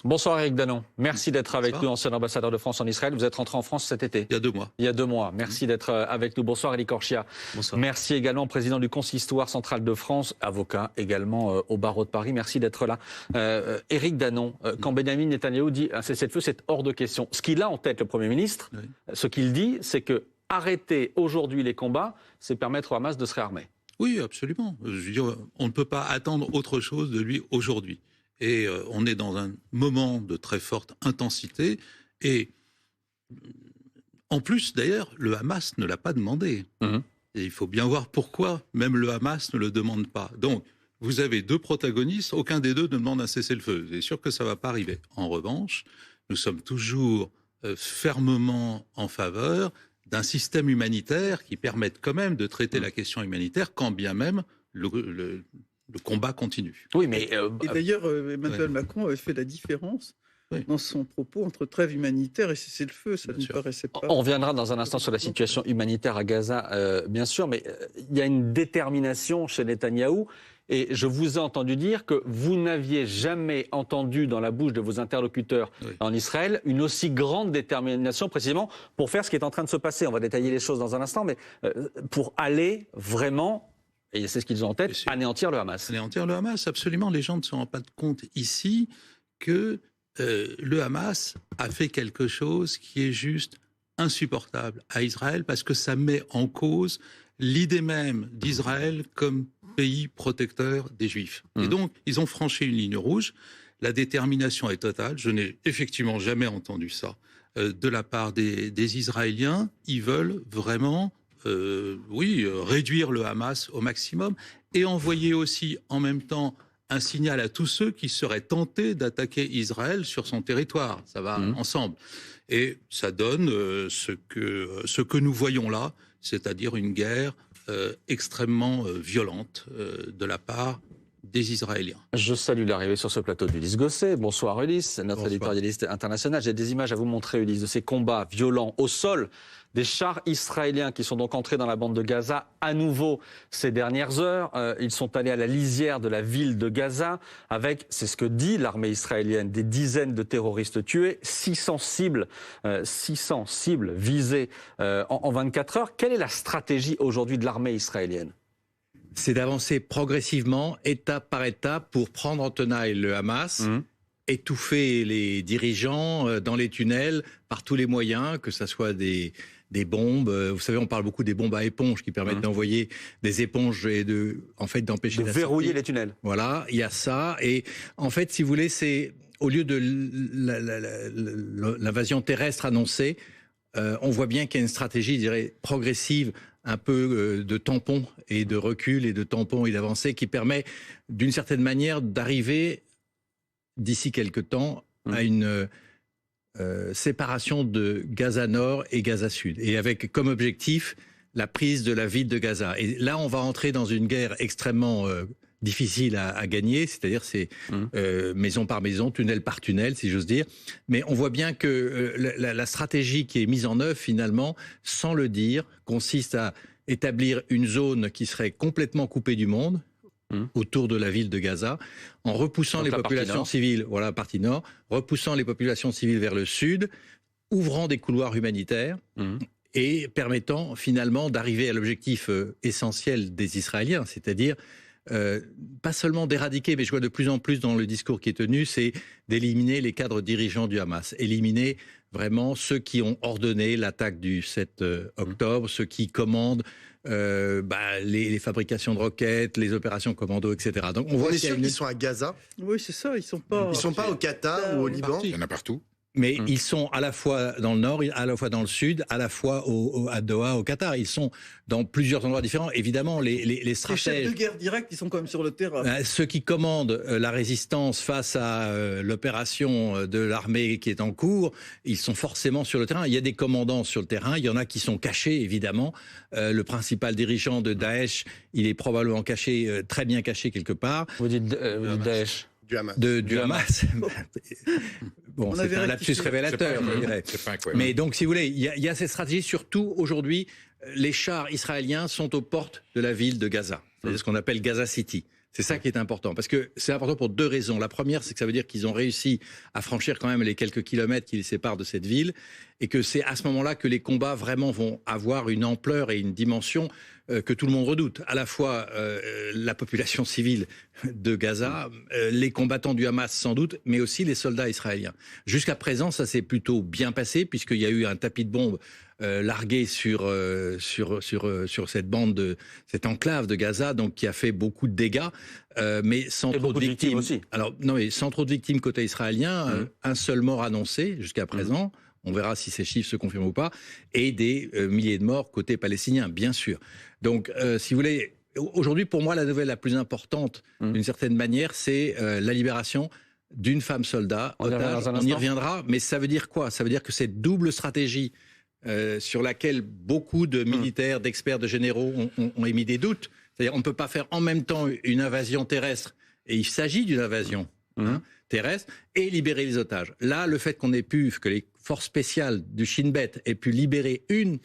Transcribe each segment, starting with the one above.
Bonsoir Éric Danon, merci d'être avec nous, ancien ambassadeur de France en Israël. Vous êtes rentré en France cet été. Il y a 2 mois. Il y a 2 mois. Merci d'être avec nous. Bonsoir Elie Korchia. Bonsoir. Merci également président du Consistoire central de France, avocat également au barreau de Paris. Merci d'être là. Éric Danon, quand Benyamin Netanyahou dit un cessez-le-feu, c'est hors de question. Ce qu'il a en tête, le Premier ministre, ce qu'il dit, c'est que arrêter aujourd'hui les combats, c'est permettre au Hamas de se réarmer. Oui, absolument. Je veux dire, on ne peut pas attendre autre chose de lui aujourd'hui. Et on est dans un moment de très forte intensité. Et en plus, d'ailleurs, le Hamas ne l'a pas demandé. Et il faut bien voir pourquoi même le Hamas ne le demande pas. Donc, vous avez 2 protagonistes, aucun des 2 ne demande un cessez-le-feu. C'est sûr que ça ne va pas arriver. En revanche, nous sommes toujours fermement en faveur d'un système humanitaire qui permette quand même de traiter la question humanitaire, quand bien même le combat continue. Oui, mais et d'ailleurs, Emmanuel Macron avait fait la différence dans son propos entre trêve humanitaire et cessez-le-feu. Ça ne paraissait pas. On reviendra dans un instant sur la situation humanitaire à Gaza, bien sûr, mais il y a une détermination chez Netanyahou. Et je vous ai entendu dire que vous n'aviez jamais entendu dans la bouche de vos interlocuteurs en Israël une aussi grande détermination précisément pour faire ce qui est en train de se passer. On va détailler les choses dans un instant, mais pour aller vraiment, et c'est ce qu'ils ont en tête, anéantir le Hamas. Anéantir le Hamas, absolument. Les gens ne se rendent pas compte ici que le Hamas a fait quelque chose qui est juste insupportable à Israël parce que ça met en cause l'idée même d'Israël comme pays protecteur des Juifs. Et donc, ils ont franchi une ligne rouge. La détermination est totale. Je n'ai effectivement jamais entendu ça de la part des Israéliens. Ils veulent vraiment, réduire le Hamas au maximum et envoyer aussi en même temps un signal à tous ceux qui seraient tentés d'attaquer Israël sur son territoire. Ça va ensemble. Et ça donne ce que nous voyons là, c'est-à-dire une guerre extrêmement violente de la part des Israéliens. Je salue l'arrivée sur ce plateau d'Ulysse Gosset. Bonsoir Ulysse, notre éditorialiste international. J'ai des images à vous montrer, Ulysse, de ces combats violents au sol, des chars israéliens qui sont donc entrés dans la bande de Gaza à nouveau ces dernières heures. Ils sont allés à la lisière de la ville de Gaza avec, c'est ce que dit l'armée israélienne, des dizaines de terroristes tués, 600 cibles visées en 24 heures. Quelle est la stratégie aujourd'hui de l'armée israélienne ? C'est d'avancer progressivement, étape par étape, pour prendre en tenaille le Hamas, étouffer les dirigeants dans les tunnels par tous les moyens, que ce soit des bombes. Vous savez, on parle beaucoup des bombes à éponges qui permettent d'envoyer des éponges et d'empêcher de verrouiller les tunnels. Voilà, il y a ça. Et en fait, si vous voulez, c'est au lieu de l'invasion terrestre annoncée, on voit bien qu'il y a une stratégie, je dirais, progressive, un peu de tampon et de recul et de tampon et d'avancée qui permet d'une certaine manière d'arriver d'ici quelque temps à une séparation de Gaza Nord et Gaza Sud, et avec comme objectif la prise de la ville de Gaza. Et là, on va entrer dans une guerre extrêmement difficile à gagner, c'est-à-dire c'est maison par maison, tunnel par tunnel, si j'ose dire. Mais on voit bien que la stratégie qui est mise en œuvre, finalement, sans le dire, consiste à établir une zone qui serait complètement coupée du monde, autour de la ville de Gaza, en repoussant les populations civiles, voilà, partie nord, repoussant les populations civiles vers le sud, ouvrant des couloirs humanitaires, et permettant finalement d'arriver à l'objectif essentiel des Israéliens, c'est-à-dire pas seulement d'éradiquer, mais je vois de plus en plus dans le discours qui est tenu, c'est d'éliminer les cadres dirigeants du Hamas, éliminer vraiment ceux qui ont ordonné l'attaque du 7 octobre, ceux qui commandent les fabrications de roquettes, les opérations commando, etc. Donc on voit qu'ils sont à Gaza. Oui, c'est ça, ils sont pas au Qatar ou au Liban. Il y en a partout. Mais ils sont à la fois dans le nord, à la fois dans le sud, à la fois à Doha, au Qatar. Ils sont dans plusieurs endroits différents. Évidemment, les stratèges... Les chefs de guerre directs, ils sont quand même sur le terrain. Ceux qui commandent la résistance face à l'opération de l'armée qui est en cours, ils sont forcément sur le terrain. Il y a des commandants sur le terrain. Il y en a qui sont cachés, évidemment. Le principal dirigeant de Daesh, il est probablement caché, très bien caché quelque part. Vous dites Daesh ? Du Hamas. Du Hamas. Bon, c'est un lapsus révélateur, je dirais. Mais donc, si vous voulez, il y a cette stratégie. Surtout, aujourd'hui, les chars israéliens sont aux portes de la ville de Gaza. C'est ce qu'on appelle Gaza City. C'est ça qui est important, parce que c'est important pour 2 raisons. La première, c'est que ça veut dire qu'ils ont réussi à franchir quand même les quelques kilomètres qui les séparent de cette ville, et que c'est à ce moment-là que les combats vraiment vont avoir une ampleur et une dimension que tout le monde redoute. À la fois la population civile de Gaza, les combattants du Hamas sans doute, mais aussi les soldats israéliens. Jusqu'à présent, ça s'est plutôt bien passé, puisqu'il y a eu un tapis de bombes largué sur cette bande, cette enclave de Gaza, donc qui a fait beaucoup de dégâts, mais sans trop de victimes aussi. Alors non, mais sans trop de victimes côté israélien, un seul mort annoncé jusqu'à présent. On verra si ces chiffres se confirment ou pas, et des milliers de morts côté palestinien, bien sûr. Donc, si vous voulez, aujourd'hui, pour moi, la nouvelle la plus importante, d'une certaine manière, c'est la libération d'une femme soldat. On y reviendra, mais ça veut dire quoi? Ça veut dire que cette double stratégie sur laquelle beaucoup de militaires, d'experts, de généraux ont émis des doutes, c'est-à-dire on ne peut pas faire en même temps une invasion terrestre, et il s'agit d'une invasion terrestre, et libérer les otages. Là, le fait que les forces spéciales du Shin Bet aient pu libérer une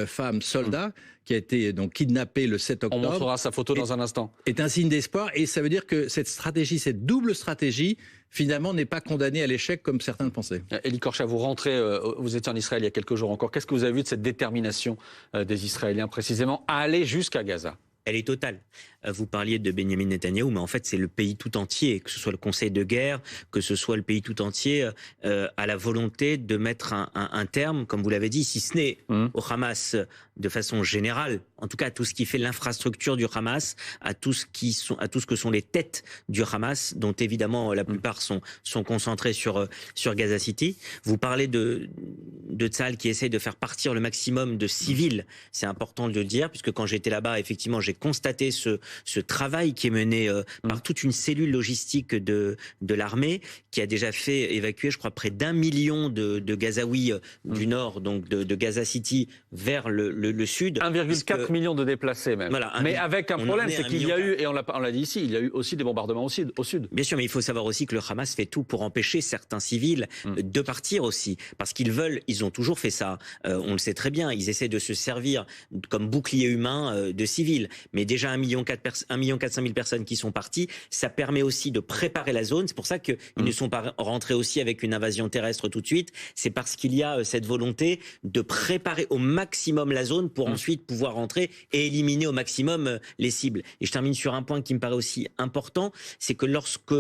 femme soldat qui a été donc kidnappée le 7 octobre. On montrera sa photo dans un instant. Est un signe d'espoir, et ça veut dire que cette double stratégie, finalement, n'est pas condamnée à l'échec comme certains le pensaient. Élie Korcha, vous rentrez, vous étiez en Israël il y a quelques jours encore. Qu'est-ce que vous avez vu de cette détermination des Israéliens précisément à aller jusqu'à Gaza? Elle est totale. Vous parliez de Benjamin Netanyahou, mais en fait, c'est le pays tout entier, que ce soit le Conseil de guerre, que ce soit le pays tout entier, a la volonté de mettre un terme, comme vous l'avez dit, si ce n'est au Hamas de façon générale, en tout cas à tout ce qui fait l'infrastructure du Hamas, à tout ce que sont les têtes du Hamas, dont évidemment la plupart sont concentrés sur Gaza City. Vous parlez de Tsahal qui essaye de faire partir le maximum de civils. C'est important de le dire, puisque quand j'étais là-bas, effectivement, j'ai constaté ce travail qui est mené par toute une cellule logistique de l'armée, qui a déjà fait évacuer, je crois, près d'1 million de Gazaouis du nord, donc de Gaza City, vers le sud. 1,4 million de déplacés même. Voilà, mais avec un problème, c'est qu'il y a eu, et on l'a dit ici, il y a eu aussi des bombardements au sud. Bien sûr, mais il faut savoir aussi que le Hamas fait tout pour empêcher certains civils de partir aussi, parce ils ont toujours fait ça. On le sait très bien, ils essaient de se servir comme bouclier humain de civils. Mais déjà 1,4 million de personnes qui sont parties, ça permet aussi de préparer la zone. C'est pour ça qu'ils ne sont pas rentrés aussi avec une invasion terrestre tout de suite. C'est parce qu'il y a cette volonté de préparer au maximum la zone pour ensuite pouvoir rentrer et éliminer au maximum les cibles. Et je termine sur un point qui me paraît aussi important, c'est que lorsque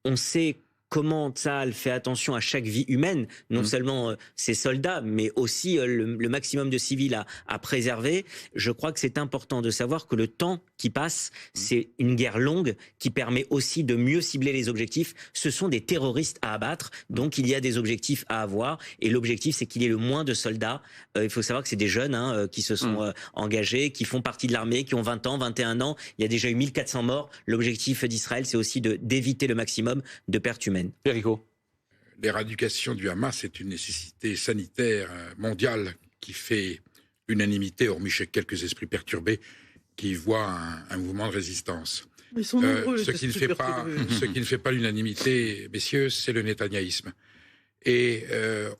on sait comment Tsahal fait attention à chaque vie humaine, non seulement ses soldats, mais aussi le maximum de civils à préserver. Je crois que c'est important de savoir que le temps qui passe, c'est une guerre longue qui permet aussi de mieux cibler les objectifs. Ce sont des terroristes à abattre, donc il y a des objectifs à avoir, et l'objectif, c'est qu'il y ait le moins de soldats. Il faut savoir que c'est des jeunes qui se sont engagés, qui font partie de l'armée, qui ont 20 ans, 21 ans. Il y a déjà eu 1400 morts. L'objectif d'Israël, c'est aussi d'éviter le maximum de pertes humaines. Perico. L'éradication du Hamas est une nécessité sanitaire mondiale qui fait l'unanimité, hormis chez quelques esprits perturbés qui voient un mouvement de résistance. Ils sont nombreux, ce qui ne fait pas l'unanimité, messieurs, c'est le netanyéisme. Et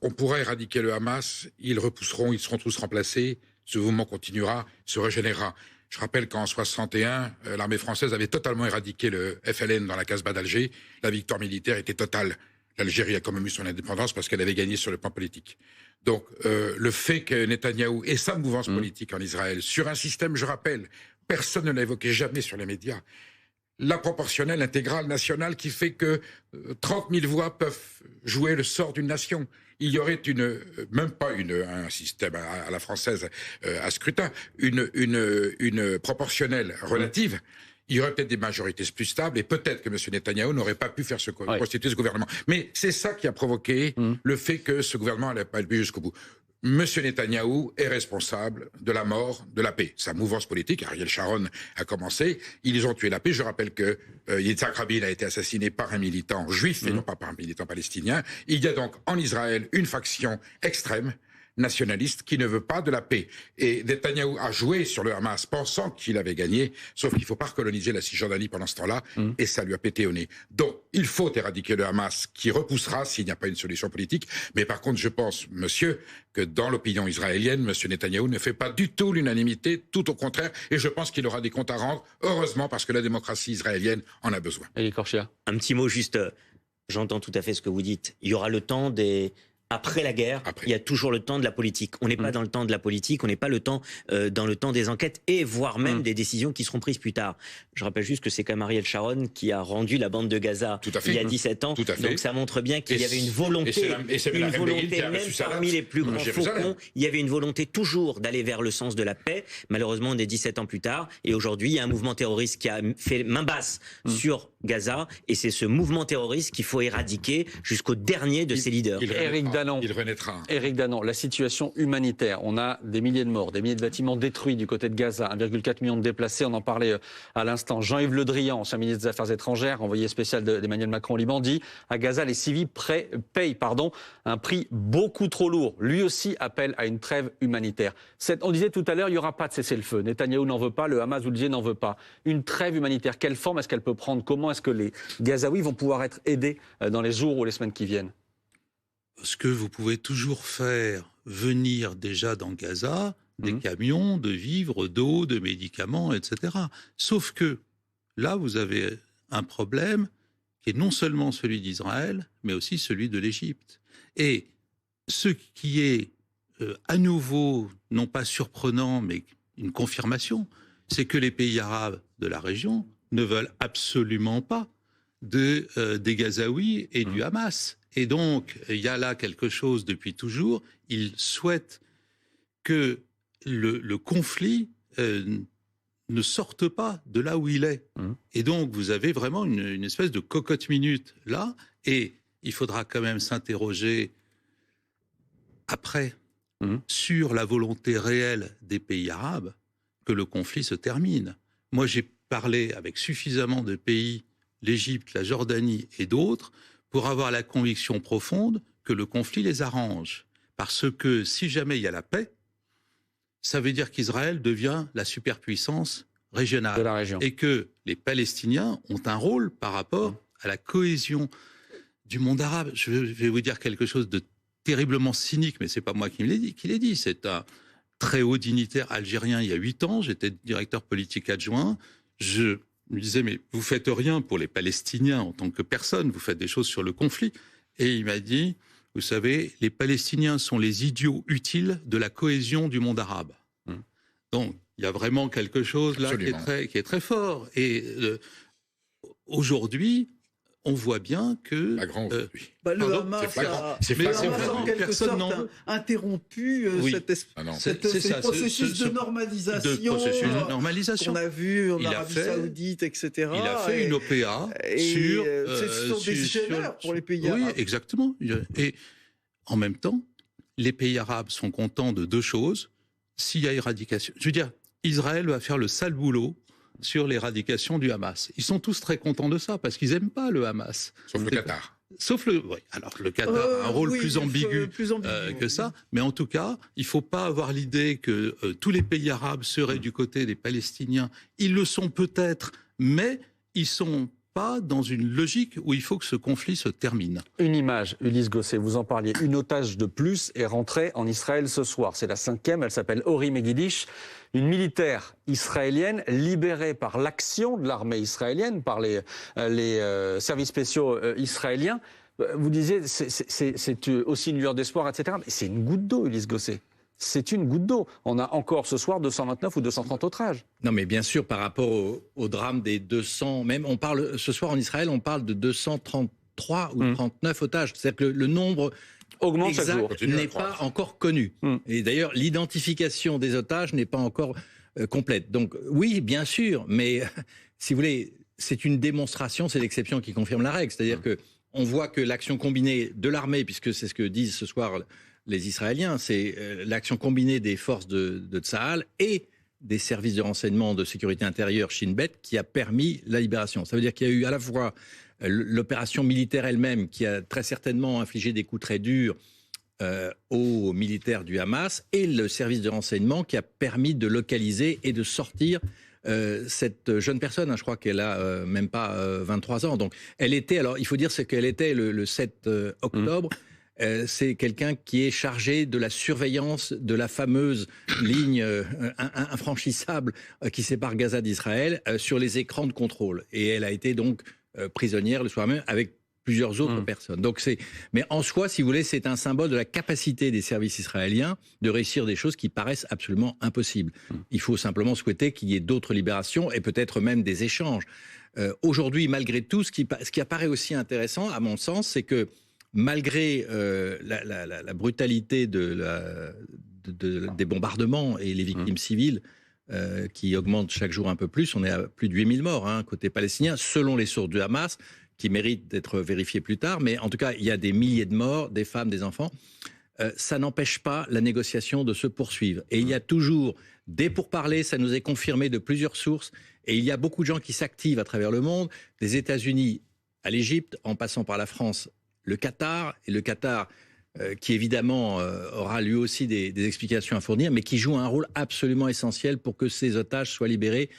on pourra éradiquer le Hamas, ils repousseront, ils seront tous remplacés, ce mouvement continuera, se régénérera. Je rappelle qu'en 61, l'armée française avait totalement éradiqué le FLN dans la Casbah d'Alger. La victoire militaire était totale. L'Algérie a quand même eu son indépendance parce qu'elle avait gagné sur le plan politique. Donc le fait que Netanyahou et sa mouvance politique en Israël, sur un système, je rappelle, personne ne l'a évoqué jamais sur les médias, la proportionnelle intégrale nationale qui fait que 30 000 voix peuvent jouer le sort d'une nation. Il y aurait même pas un système à la française à scrutin, une proportionnelle relative. Il y aurait peut-être des majorités plus stables et peut-être que M. Netanyahou n'aurait pas pu faire constituer ce gouvernement. Mais c'est ça qui a provoqué le fait que ce gouvernement n'allait pas aller jusqu'au bout. M. Netanyahou est responsable de la mort de la paix. Sa mouvance politique, Ariel Sharon a commencé, ils ont tué la paix. Je rappelle que Yitzhak Rabin a été assassiné par un militant juif et non pas par un militant palestinien. Il y a donc en Israël une faction extrême, nationaliste qui ne veut pas de la paix. Et Netanyahou a joué sur le Hamas pensant qu'il avait gagné, sauf qu'il ne faut pas recoloniser la Cisjordanie pendant ce temps-là, et ça lui a pété au nez. Donc, il faut éradiquer le Hamas, qui repoussera s'il n'y a pas une solution politique. Mais par contre, je pense, monsieur, que dans l'opinion israélienne, monsieur Netanyahou ne fait pas du tout l'unanimité, tout au contraire, et je pense qu'il aura des comptes à rendre, heureusement, parce que la démocratie israélienne en a besoin. Elie Korchia. Un petit mot juste, j'entends tout à fait ce que vous dites. Il y aura le temps des... Après la guerre, il y a toujours le temps de la politique. On n'est pas dans le temps de la politique, on n'est pas dans le temps des enquêtes et voire même des décisions qui seront prises plus tard. Je rappelle juste que c'est quand même Ariel Sharon qui a rendu la bande de Gaza il y a 17 ans. Donc ça montre bien qu'il y avait une volonté, même parmi les plus grands faucons, il y avait une volonté toujours d'aller vers le sens de la paix. Malheureusement, on est 17 ans plus tard et aujourd'hui, il y a un mouvement terroriste qui a fait main basse sur Gaza et c'est ce mouvement terroriste qu'il faut éradiquer jusqu'au dernier de ses leaders. Il renaîtra. Éric Danon, la situation humanitaire, on a des milliers de morts, des milliers de bâtiments détruits du côté de Gaza, 1,4 million de déplacés, on en parlait à l'instant. Jean-Yves Le Drian, ancien ministre des Affaires étrangères, envoyé spécial d'Emmanuel Macron au Liban, dit à Gaza, les civils payent un prix beaucoup trop lourd. Lui aussi appelle à une trêve humanitaire. On disait tout à l'heure, il n'y aura pas de cessez-le-feu. Netanyahou n'en veut pas, le Hamas, vous le disiez, n'en veut pas. Une trêve humanitaire, quelle forme est-ce qu'elle peut prendre? Comment est-ce que les Gazaouis vont pouvoir être aidés dans les jours ou les semaines qui viennent? Ce que vous pouvez toujours faire venir déjà dans Gaza des camions de vivres, d'eau, de médicaments, etc. Sauf que là, vous avez un problème qui est non seulement celui d'Israël, mais aussi celui de l'Égypte. Et ce qui est à nouveau, non pas surprenant, mais une confirmation, c'est que les pays arabes de la région ne veulent absolument pas des Gazaouis et du Hamas. Et donc, il y a là quelque chose depuis toujours. Ils souhaitent que le conflit ne sorte pas de là où il est. Et donc, vous avez vraiment une espèce de cocotte-minute là. Et il faudra quand même s'interroger après sur la volonté réelle des pays arabes que le conflit se termine. Moi, j'ai parlé avec suffisamment de pays, l'Égypte, la Jordanie et d'autres, pour avoir la conviction profonde que le conflit les arrange. Parce que si jamais il y a la paix, ça veut dire qu'Israël devient la superpuissance régionale. De la région. Et que les Palestiniens ont un rôle par rapport à la cohésion du monde arabe. Je vais vous dire quelque chose de terriblement cynique, mais c'est pas moi qui l'ai dit. C'est un très haut dignitaire algérien il y a 8 ans. J'étais directeur politique adjoint. Je me disais, mais vous faites rien pour les Palestiniens en tant que personne, vous faites des choses sur le conflit. Et il m'a dit, vous savez, les Palestiniens sont les idiots utiles de la cohésion du monde arabe. Donc, il y a vraiment quelque chose là qui est très fort. Et aujourd'hui, on voit bien que... le Hamas a en quelque sorte interrompu ces processus de normalisation qu'on a vu en Arabie Saoudite, etc. Il a fait une OPA sur... Ce sont des génères pour les pays arabes. Oui, exactement. Et en même temps, les pays arabes sont contents de deux choses. S'il y a éradication... Je veux dire, Israël va faire le sale boulot sur l'éradication du Hamas. Ils sont tous très contents de ça, parce qu'ils n'aiment pas le Hamas. Sauf le Qatar. Oui, alors le Qatar a un rôle plus ambigu que ça, mais en tout cas, il ne faut pas avoir l'idée que tous les pays arabes seraient du côté des Palestiniens. Ils le sont peut-être, mais ils ne sont pas dans une logique où il faut que ce conflit se termine. Une image, Ulysse Gosset, vous en parliez, une otage de plus est rentrée en Israël ce soir. C'est la 5e, elle s'appelle Ori Megidish, une militaire israélienne libérée par l'action de l'armée israélienne, par les services spéciaux israéliens. Vous disiez, c'est aussi une lueur d'espoir, etc. Mais c'est une goutte d'eau, Ulysse Gosset. C'est une goutte d'eau. On a encore ce soir 229 ou 230 otages. Non, mais bien sûr, par rapport au drame des 200, même on parle ce soir en Israël, on parle de 233 ou 39 otages. C'est-à-dire que le nombre augmente chaque jour. N'est pas encore connu. Et d'ailleurs, l'identification des otages n'est pas encore complète. Donc oui, bien sûr, mais si vous voulez, c'est une démonstration, c'est l'exception qui confirme la règle. C'est-à-dire que on voit que l'action combinée de l'armée, puisque c'est ce que disent ce soir les Israéliens, c'est l'action combinée des forces de Tsahal et des services de renseignement de sécurité intérieure Shin Bet qui a permis la libération. Ça veut dire qu'il y a eu à la fois l'opération militaire elle-même qui a très certainement infligé des coups très durs aux militaires du Hamas et le service de renseignement qui a permis de localiser et de sortir cette jeune personne. Je crois qu'elle a même pas 23 ans. Donc, elle était, alors il faut dire c'est qu'elle était le 7 octobre. C'est quelqu'un qui est chargé de la surveillance de la fameuse ligne infranchissable qui sépare Gaza d'Israël sur les écrans de contrôle. Et elle a été donc prisonnière le soir même avec plusieurs autres personnes. Donc mais en soi, si vous voulez, c'est un symbole de la capacité des services israéliens de réussir des choses qui paraissent absolument impossibles. Il faut simplement souhaiter qu'il y ait d'autres libérations et peut-être même des échanges. Aujourd'hui, malgré tout, ce qui apparaît aussi intéressant, à mon sens, c'est que malgré la brutalité des bombardements et les victimes civiles qui augmentent chaque jour un peu plus, on est à plus de 8000 morts côté palestinien, selon les sources du Hamas, qui méritent d'être vérifiées plus tard. Mais en tout cas, il y a des milliers de morts, des femmes, des enfants. Ça n'empêche pas la négociation de se poursuivre. Et il y a toujours des pourparlers, ça nous est confirmé de plusieurs sources. Et il y a beaucoup de gens qui s'activent à travers le monde, des États-Unis à l'Égypte, en passant par la France, le Qatar, et le Qatar qui évidemment aura lui aussi des explications à fournir, mais qui joue un rôle absolument essentiel pour que ces otages soient libérés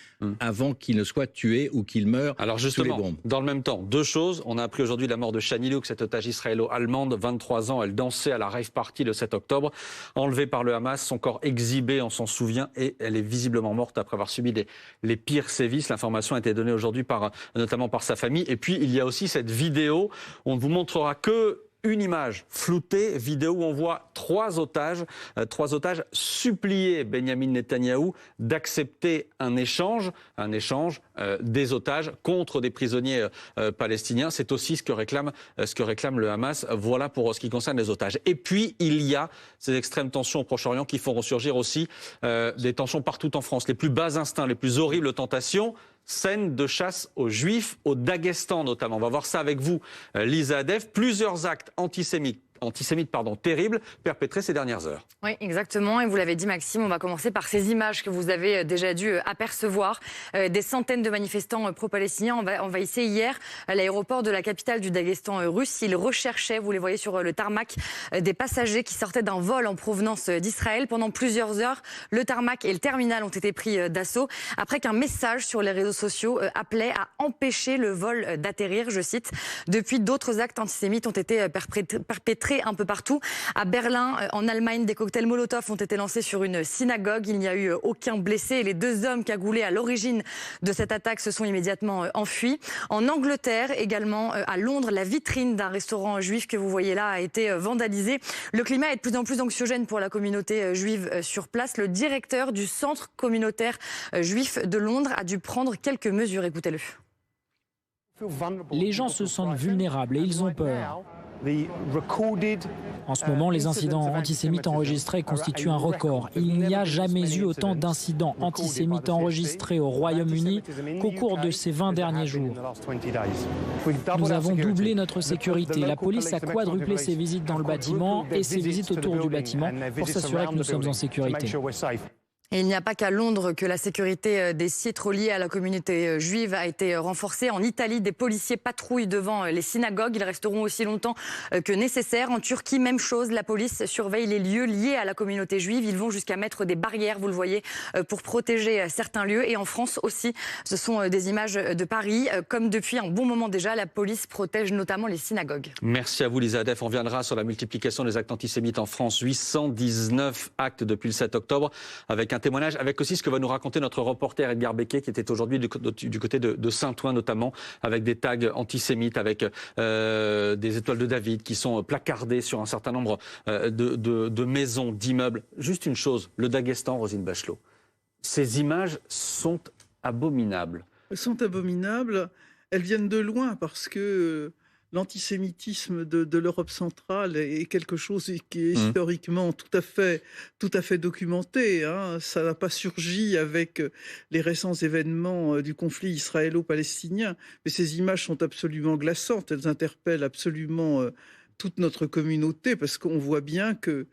avant qu'ils ne soient tués ou qu'ils meurent. Alors justement, sous les bombes. Dans le même temps, deux choses. On a appris aujourd'hui la mort de Shani Louk, cette otage israélo-allemande, 23 ans. Elle dansait à la rave party le 7 octobre, enlevée par le Hamas, son corps exhibé, on s'en souvient, et elle est visiblement morte après avoir subi les pires sévices. L'information a été donnée aujourd'hui notamment par sa famille. Et puis, il y a aussi cette vidéo. On ne vous montrera que une image floutée, vidéo où on voit trois otages supplier Benyamin Netanyahou d'accepter un échange des otages contre des prisonniers palestiniens. C'est aussi ce que réclame le Hamas. Voilà pour ce qui concerne les otages. Et puis, il y a ces extrêmes tensions au Proche-Orient qui font ressurgir aussi des tensions partout en France. Les plus bas instincts, les plus horribles tentations. Scène de chasse aux Juifs, au Daghestan notamment. On va voir ça avec vous, Lisa Adef. Plusieurs actes antisémites terribles perpétrés ces dernières heures. Oui, exactement. Et vous l'avez dit, Maxime, on va commencer par ces images que vous avez déjà dû apercevoir. Des centaines de manifestants pro-palestiniens envahissaient hier à l'aéroport de la capitale du Daghestan russe. Ils recherchaient, vous les voyez sur le tarmac, des passagers qui sortaient d'un vol en provenance d'Israël. Pendant plusieurs heures, le tarmac et le terminal ont été pris d'assaut après qu'un message sur les réseaux sociaux appelait à empêcher le vol d'atterrir, je cite. Depuis, d'autres actes antisémites ont été perpétrés un peu partout. À Berlin, en Allemagne, des cocktails Molotov ont été lancés sur une synagogue. Il n'y a eu aucun blessé et les deux hommes cagoulés à l'origine de cette attaque se sont immédiatement enfuis. En Angleterre, également à Londres, la vitrine d'un restaurant juif que vous voyez là a été vandalisée. Le climat est de plus en plus anxiogène pour la communauté juive sur place. Le directeur du centre communautaire juif de Londres a dû prendre quelques mesures. Écoutez-le. Les gens se sentent vulnérables et ils ont peur. En ce moment, les incidents antisémites enregistrés constituent un record. Il n'y a jamais eu autant d'incidents antisémites enregistrés au Royaume-Uni qu'au cours de ces 20 derniers jours. Nous avons doublé notre sécurité. La police a quadruplé ses visites dans le bâtiment et ses visites autour du bâtiment pour s'assurer que nous sommes en sécurité. Et il n'y a pas qu'à Londres que la sécurité des sites reliés à la communauté juive a été renforcée. En Italie, des policiers patrouillent devant les synagogues. Ils resteront aussi longtemps que nécessaire. En Turquie, même chose. La police surveille les lieux liés à la communauté juive. Ils vont jusqu'à mettre des barrières, vous le voyez, pour protéger certains lieux. Et en France aussi, ce sont des images de Paris. Comme depuis un bon moment déjà, la police protège notamment les synagogues. Merci à vous, Lisa Adef. On reviendra sur la multiplication des actes antisémites en France. 819 actes depuis le 7 octobre, avec un témoignage, avec aussi ce que va nous raconter notre reporter Edgar Becquet, qui était aujourd'hui du côté de Saint-Ouen notamment, avec des tags antisémites, avec des étoiles de David qui sont placardées sur un certain nombre de maisons, d'immeubles. Juste une chose, le Daghestan, Roselyne Bachelot, ces images sont abominables. Elles sont abominables, elles viennent de loin parce que l'antisémitisme de l'Europe centrale est quelque chose qui est historiquement tout à fait documenté. Ça n'a pas surgi avec les récents événements du conflit israélo-palestinien. Mais ces images sont absolument glaçantes. Elles interpellent absolument toute notre communauté parce qu'on voit bien que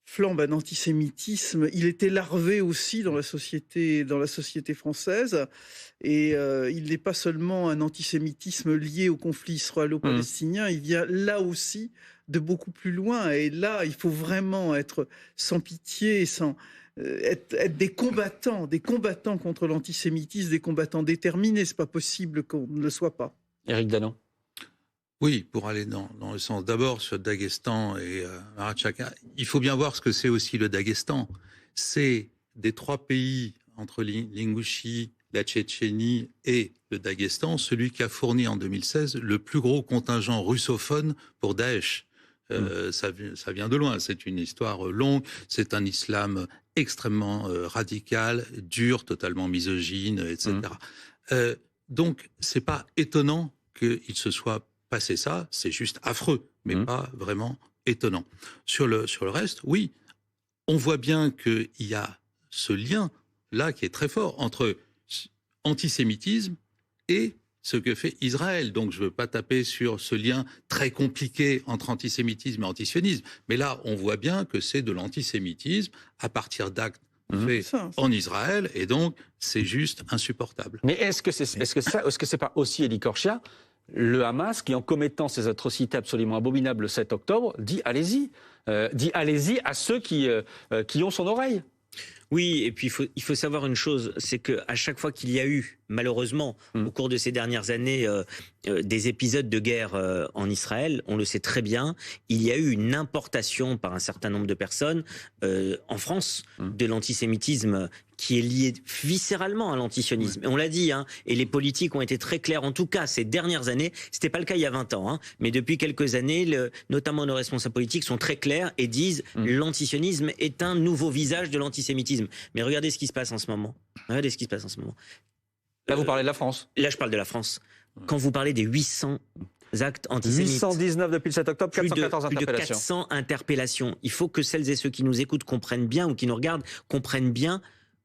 flambe un antisémitisme. Il était larvé aussi dans la société française. Et il n'est pas seulement un antisémitisme lié au conflit israélo-palestinien, il vient là aussi de beaucoup plus loin. Et là, il faut vraiment être sans pitié, être des combattants contre l'antisémitisme, des combattants déterminés. C'est pas possible qu'on ne le soit pas. Éric Danon. Oui, pour aller dans le sens d'abord sur le Daghestan et Maratchaka, il faut bien voir ce que c'est aussi le Daghestan. C'est des 3 pays entre l'Ingouchie, la Tchétchénie et le Daghestan, celui qui a fourni en 2016 le plus gros contingent russophone pour Daesh. Ça vient de loin, c'est une histoire longue, c'est un islam extrêmement radical, dur, totalement misogyne, etc. Donc, c'est pas étonnant qu'il se soit passé ça, c'est juste affreux, mais pas vraiment étonnant. Sur le reste, oui, on voit bien qu'il y a ce lien-là qui est très fort entre antisémitisme et ce que fait Israël. Donc je ne veux pas taper sur ce lien très compliqué entre antisémitisme et antisionisme, mais là, on voit bien que c'est de l'antisémitisme à partir d'actes faits en Israël, et donc c'est juste insupportable. Mais est-ce que c'est pas aussi, Elie Korchia, le Hamas qui, en commettant ces atrocités absolument abominables le 7 octobre, dit allez-y à ceux qui ont son oreille? Oui, et puis il faut savoir une chose, c'est qu'à chaque fois qu'il y a eu, malheureusement, au cours de ces dernières années, des épisodes de guerre en Israël, on le sait très bien, il y a eu une importation par un certain nombre de personnes en France de l'antisémitisme qui est lié viscéralement à l'antisionisme. Et on l'a dit, et les politiques ont été très clairs, en tout cas ces dernières années, c'était pas le cas il y a 20 ans, mais depuis quelques années, notamment nos responsables politiques sont très clairs et disent l'antisionisme est un nouveau visage de l'antisémitisme. Mais regardez ce qui se passe en ce moment. Regardez ce qui se passe en ce moment. Là, vous parlez de la France. Là, je parle de la France. Quand vous parlez des 800 actes antisémites. 819 depuis le 7 octobre, 414 plus de interpellations. 400 interpellations. Il faut que celles et ceux qui nous écoutent comprennent bien, ou qui nous regardent, comprennent bien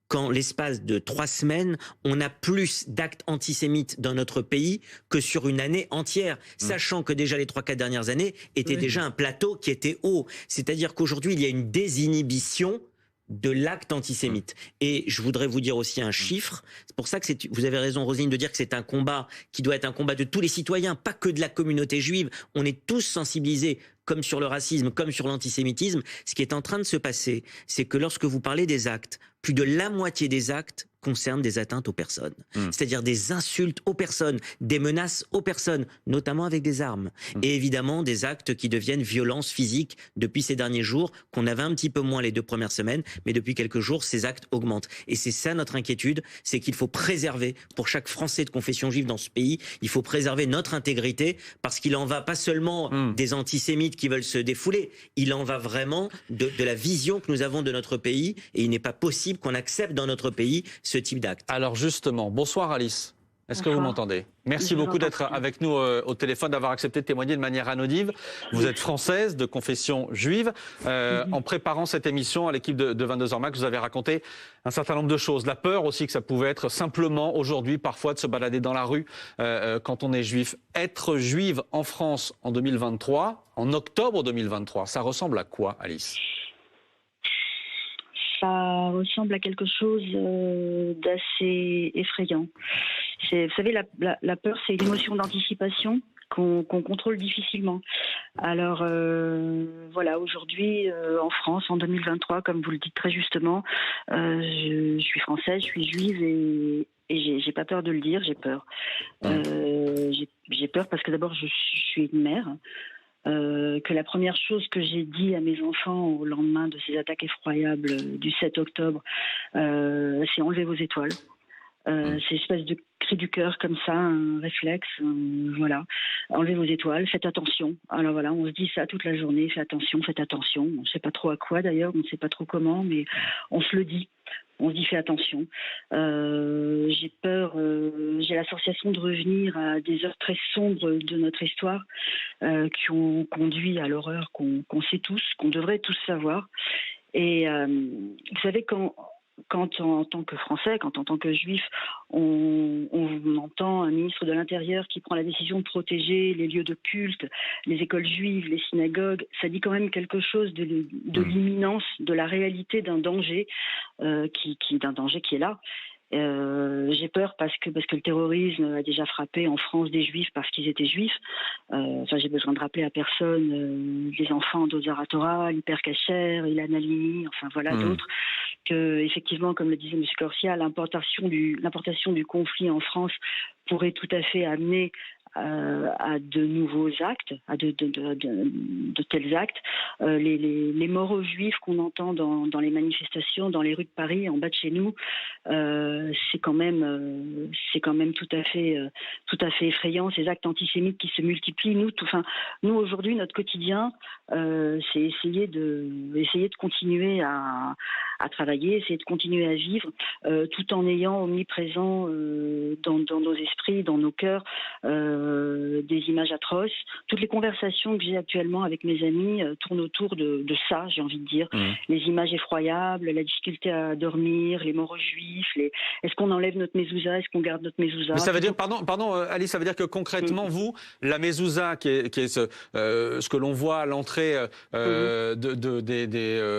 qu'en l'espace de 3 semaines, on a plus d'actes antisémites dans notre pays que sur une année entière, sachant que déjà les 3-4 dernières années étaient déjà un plateau qui était haut. C'est-à-dire qu'aujourd'hui, il y a une désinhibition de l'acte antisémite. Et je voudrais vous dire aussi un chiffre. C'est pour ça que vous avez raison, Roselyne, de dire que c'est un combat qui doit être un combat de tous les citoyens, pas que de la communauté juive. On est tous sensibilisés, comme sur le racisme, comme sur l'antisémitisme. Ce qui est en train de se passer, c'est que lorsque vous parlez des actes, plus de la moitié des actes concernent des atteintes aux personnes. C'est-à-dire des insultes aux personnes, des menaces aux personnes, notamment avec des armes. Et évidemment, des actes qui deviennent violences physiques depuis ces derniers jours, qu'on avait un petit peu moins les 2 premières semaines, mais depuis quelques jours, ces actes augmentent. Et c'est ça notre inquiétude, c'est qu'il faut préserver, pour chaque Français de confession juive dans ce pays, il faut préserver notre intégrité, parce qu'il en va pas seulement des antisémites qui veulent se défouler, il en va vraiment de la vision que nous avons de notre pays, et il n'est pas possible qu'on accepte dans notre pays ce type d'acte. Alors justement, bonsoir Alice. Est-ce que vous m'entendez? Merci beaucoup d'être avec nous au téléphone, d'avoir accepté de témoigner de manière anonyme. Vous êtes française de confession juive. En préparant cette émission à l'équipe de 22h Max, vous avez raconté un certain nombre de choses. La peur aussi que ça pouvait être simplement aujourd'hui parfois de se balader dans la rue quand on est juif. Être juive en France en 2023, en octobre 2023, ça ressemble à quoi, Alice? Ça ressemble à quelque chose d'assez effrayant. Vous savez, la peur, c'est une émotion d'anticipation qu'on contrôle difficilement. Alors voilà, aujourd'hui, en France, en 2023, comme vous le dites très justement, je suis française, je suis juive et j'ai pas peur de le dire, j'ai peur. J'ai peur parce que d'abord, je suis une mère. Que la première chose que j'ai dit à mes enfants au lendemain de ces attaques effroyables du 7 octobre, c'est enlevez vos étoiles. C'est une espèce de cri du cœur comme ça, un réflexe, voilà. Enlevez vos étoiles, faites attention. Alors voilà, on se dit ça toute la journée, faites attention. On ne sait pas trop à quoi d'ailleurs, on ne sait pas trop comment, mais on se le dit. On se dit fais attention. J'ai peur, j'ai la sensation de revenir à des heures très sombres de notre histoire qui ont conduit à l'horreur qu'on sait tous, qu'on devrait tous savoir. Et vous savez, quand quand en tant que Français, quand en tant que Juif, on entend un ministre de l'Intérieur qui prend la décision de protéger les lieux de culte, les écoles juives, les synagogues, ça dit quand même quelque chose de l'imminence, de la réalité d'un danger, d'un danger qui est là. J'ai peur parce que le terrorisme a déjà frappé en France des Juifs parce qu'ils étaient Juifs. J'ai besoin de rappeler à personne les enfants d'Ozar Torah, l'Hyper Cacher, Ilan Halimi, enfin voilà d'autres. Que effectivement, comme le disait M. Corsia, l'importation du conflit en France pourrait tout à fait amener à de nouveaux actes, à de tels actes. Les morts aux Juifs qu'on entend dans les manifestations, dans les rues de Paris, en bas de chez nous, c'est quand même tout à fait effrayant. Ces actes antisémites qui se multiplient. Nous aujourd'hui, notre quotidien, c'est essayer de continuer à travailler, essayer de continuer à vivre, tout en ayant omniprésent dans nos esprits, dans nos cœurs, des images atroces. Toutes les conversations que j'ai actuellement avec mes amis tournent autour de ça, j'ai envie de dire. Les images effroyables, la difficulté à dormir, les morts juifs, est-ce qu'on enlève notre mezouza, est-ce qu'on garde notre mezouza? Mais ça veut dire, pardon Alice, ça veut dire que concrètement, vous, la mezouza, qui est ce que l'on voit à l'entrée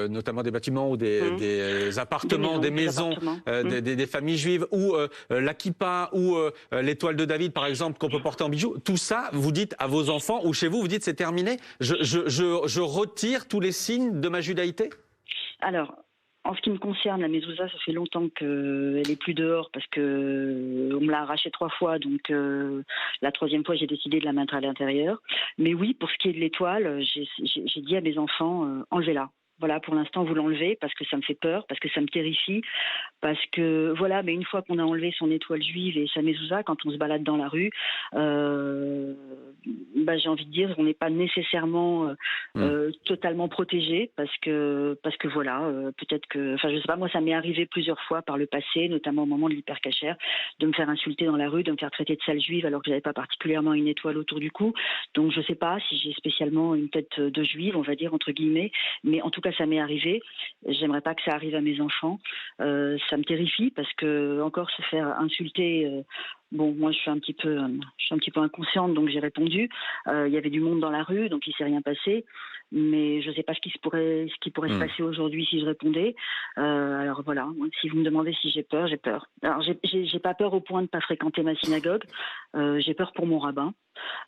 notamment des bâtiments ou des appartements, des maisons, des familles juives, ou la kippa, ou l'étoile de David, par exemple, qu'on peut porter en bijoux, tout ça, vous dites à vos enfants, ou chez vous, vous dites c'est terminé, je retire tous les signes de ma judaïté? Alors, en ce qui me concerne, la mezouza, ça fait longtemps qu'elle n'est plus dehors parce qu'on me l'a arrachée 3 fois, donc la 3e fois, j'ai décidé de la mettre à l'intérieur. Mais oui, pour ce qui est de l'étoile, j'ai dit à mes enfants, enlevez-la. Voilà, pour l'instant, vous l'enlevez parce que ça me fait peur, parce que ça me terrifie, parce que, voilà, mais une fois qu'on a enlevé son étoile juive et sa mezouza, quand on se balade dans la rue, j'ai envie de dire, on n'est pas nécessairement totalement protégé, parce que voilà, peut-être que, enfin, je sais pas, moi, ça m'est arrivé plusieurs fois par le passé, notamment au moment de l'Hyper Cacher, de me faire insulter dans la rue, de me faire traiter de sale juive alors que j'avais pas particulièrement une étoile autour du cou. Donc, je sais pas si j'ai spécialement une tête de juive, on va dire, entre guillemets, mais en tout cas, ça m'est arrivé. J'aimerais pas que ça arrive à mes enfants. Ça me terrifie parce que encore se faire insulter. Bon, moi, je suis un petit peu inconsciente, donc j'ai répondu. Il y avait du monde dans la rue, donc il s'est rien passé. Mais je ne sais pas ce qui pourrait se passer aujourd'hui si je répondais. Alors voilà, si vous me demandez si j'ai peur, j'ai peur. Alors j'ai pas peur au point de ne pas fréquenter ma synagogue. J'ai peur pour mon rabbin.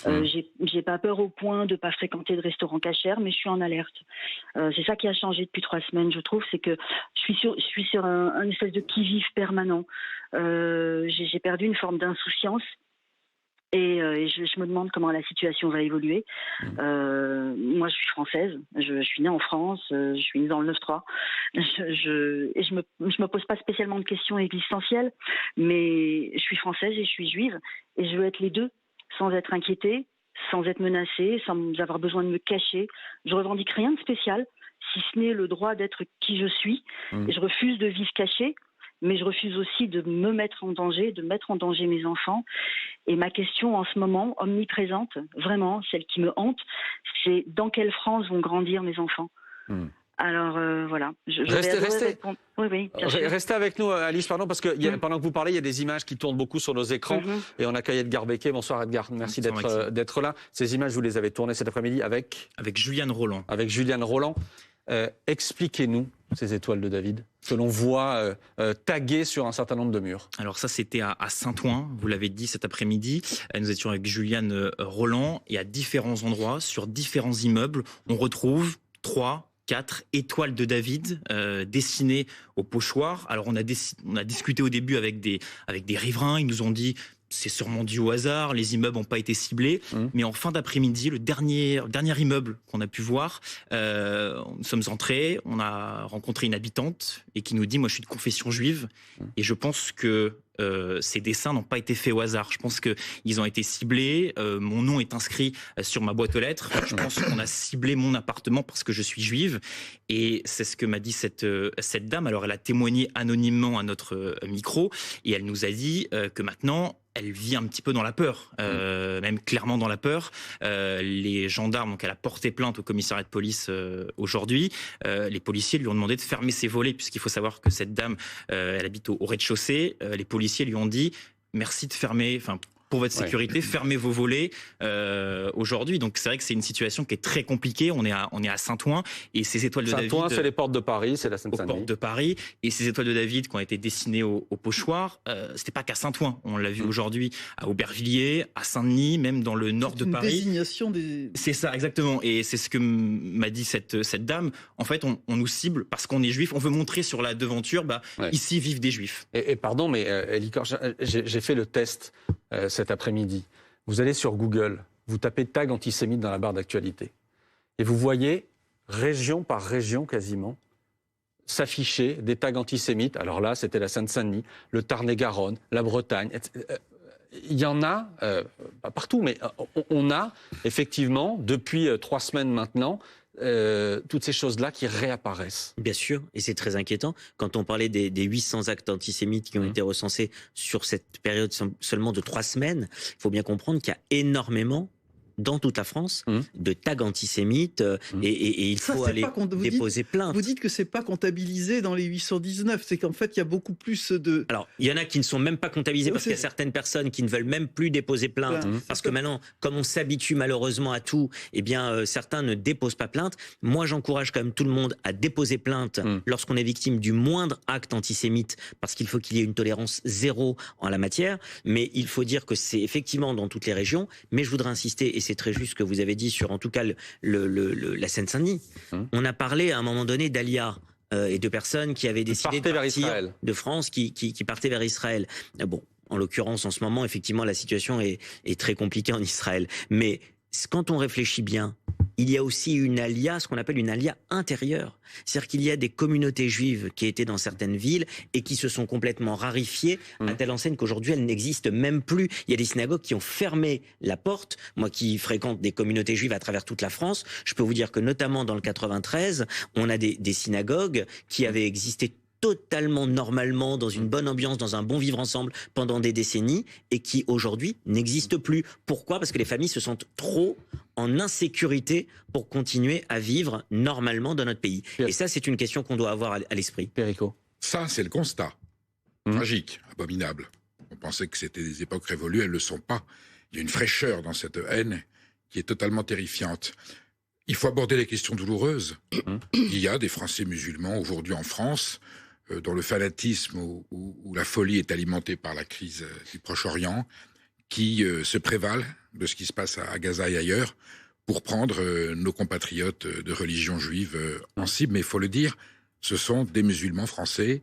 J'ai pas peur au point de ne pas fréquenter de restaurant kasher, mais je suis en alerte. C'est ça qui a changé depuis 3 semaines, je trouve, c'est que je suis sur un espèce de qui-vive permanent. J'ai perdu une forme d'insouciance. Et je me demande comment la situation va évoluer. Moi, je suis française, je suis née en France, je suis née dans le 9-3. Je me pose pas spécialement de questions existentielles, mais je suis française et je suis juive, et je veux être les deux, sans être inquiétée, sans être menacée, sans avoir besoin de me cacher. Je revendique rien de spécial, si ce n'est le droit d'être qui je suis. Et je refuse de vivre cachée. Mais je refuse aussi de me mettre en danger, de mettre en danger mes enfants. Et ma question en ce moment, omniprésente, vraiment, celle qui me hante, c'est dans quelle France vont grandir mes enfants? Alors voilà. Restez avec nous, Alice, parce que pendant que vous parlez, il y a des images qui tournent beaucoup sur nos écrans. Et on accueille Edgar Becquet. Bonsoir Edgar, merci d'être là. Ces images, vous les avez tournées cet après-midi avec Juliane Roland. Avec Juliane Roland. Expliquez-nous ces étoiles de David que l'on voit taguées sur un certain nombre de murs. Alors ça, c'était à Saint-Ouen, vous l'avez dit cet après-midi. Nous étions avec Juliane Roland et à différents endroits, sur différents immeubles, on retrouve 3, 4 étoiles de David dessinées au pochoir. Alors on a discuté au début avec des riverains, ils nous ont dit c'est sûrement dû au hasard, les immeubles n'ont pas été ciblés. Mais en fin d'après-midi, le dernier immeuble qu'on a pu voir, nous sommes entrés, on a rencontré une habitante et qui nous dit « Moi, je suis de confession juive et je pense que ces dessins n'ont pas été faits au hasard. Je pense qu'ils ont été ciblés. Mon nom est inscrit sur ma boîte aux lettres. Je pense qu'on a ciblé mon appartement parce que je suis juive. Et c'est ce que m'a dit cette dame. Alors, elle a témoigné anonymement à notre micro et elle nous a dit que maintenant, elle vit un petit peu dans la peur, même clairement dans la peur. Les gendarmes, donc elle a porté plainte au commissariat de police aujourd'hui. Les policiers lui ont demandé de fermer ses volets, puisqu'il faut savoir que cette dame, elle habite au rez-de-chaussée. Les policiers lui ont dit merci de fermer, pour votre sécurité, fermez vos volets aujourd'hui. Donc c'est vrai que c'est une situation qui est très compliquée. On est à Saint-Ouen et ces étoiles de David. Saint-Ouen, c'est les portes de Paris, c'est la Seine-Saint-Denis. Aux portes de Paris et ces étoiles de David qui ont été dessinées au pochoir, c'était pas qu'à Saint-Ouen. On l'a vu aujourd'hui à Aubervilliers, à Saint-Denis, même dans le nord de Paris. Une désignation des. C'est ça, exactement. Et c'est ce que m'a dit cette dame. En fait, on nous cible parce qu'on est juif. On veut montrer sur la devanture, ici vivent des juifs. Et pardon, mais Elikor, j'ai fait le test cet après-midi. Vous allez sur Google, vous tapez tag antisémite dans la barre d'actualité. Et vous voyez, région par région quasiment, s'afficher des tags antisémites. Alors là, c'était la Seine-Saint-Denis, le Tarn-et-Garonne, la Bretagne. Il y en a, pas partout, mais on a effectivement, depuis 3 semaines maintenant, toutes ces choses-là qui réapparaissent. Bien sûr, et c'est très inquiétant. Quand on parlait des 800 actes antisémites qui ont été recensés sur cette période seulement de 3 semaines, il faut bien comprendre qu'il y a énormément, dans toute la France, de tags antisémites et il faut aller déposer plainte. Vous dites que c'est pas comptabilisé dans les 819, c'est qu'en fait il y a beaucoup plus de... Alors, il y en a qui ne sont même pas comptabilisés parce qu'il y a certaines personnes qui ne veulent même plus déposer plainte parce que maintenant, comme on s'habitue malheureusement à tout, eh bien certains ne déposent pas plainte. Moi, j'encourage quand même tout le monde à déposer plainte lorsqu'on est victime du moindre acte antisémite parce qu'il faut qu'il y ait une tolérance zéro en la matière, mais il faut dire que c'est effectivement dans toutes les régions, mais je voudrais insister, et c'est très juste ce que vous avez dit sur, en tout cas, la Seine-Saint-Denis. On a parlé à un moment donné d'Alia et de personnes qui avaient décidé de partir de France, qui partaient vers Israël. Bon, en l'occurrence, en ce moment, effectivement, la situation est très compliquée en Israël. Mais quand on réfléchit bien, il y a aussi une alia, ce qu'on appelle une alia intérieure. C'est-à-dire qu'il y a des communautés juives qui étaient dans certaines villes et qui se sont complètement rarifiées à telle enseigne qu'aujourd'hui elles n'existent même plus. Il y a des synagogues qui ont fermé la porte. Moi qui fréquente des communautés juives à travers toute la France, je peux vous dire que notamment dans le 93, on a des synagogues qui avaient existé totalement normalement, dans une bonne ambiance, dans un bon vivre ensemble pendant des décennies et qui aujourd'hui n'existent plus. Pourquoi ? Parce que les familles se sentent trop en insécurité pour continuer à vivre normalement dans notre pays. Et ça, c'est une question qu'on doit avoir à l'esprit. Perico. Ça, c'est le constat. Tragique, abominable. On pensait que c'était des époques révolues, elles ne le sont pas. Il y a une fraîcheur dans cette haine qui est totalement terrifiante. Il faut aborder les questions douloureuses. Il y a des Français musulmans aujourd'hui en France dont le fanatisme ou la folie est alimentée par la crise du Proche-Orient, qui se prévalent de ce qui se passe à Gaza et ailleurs pour prendre nos compatriotes de religion juive en cible. Mais il faut le dire, ce sont des musulmans français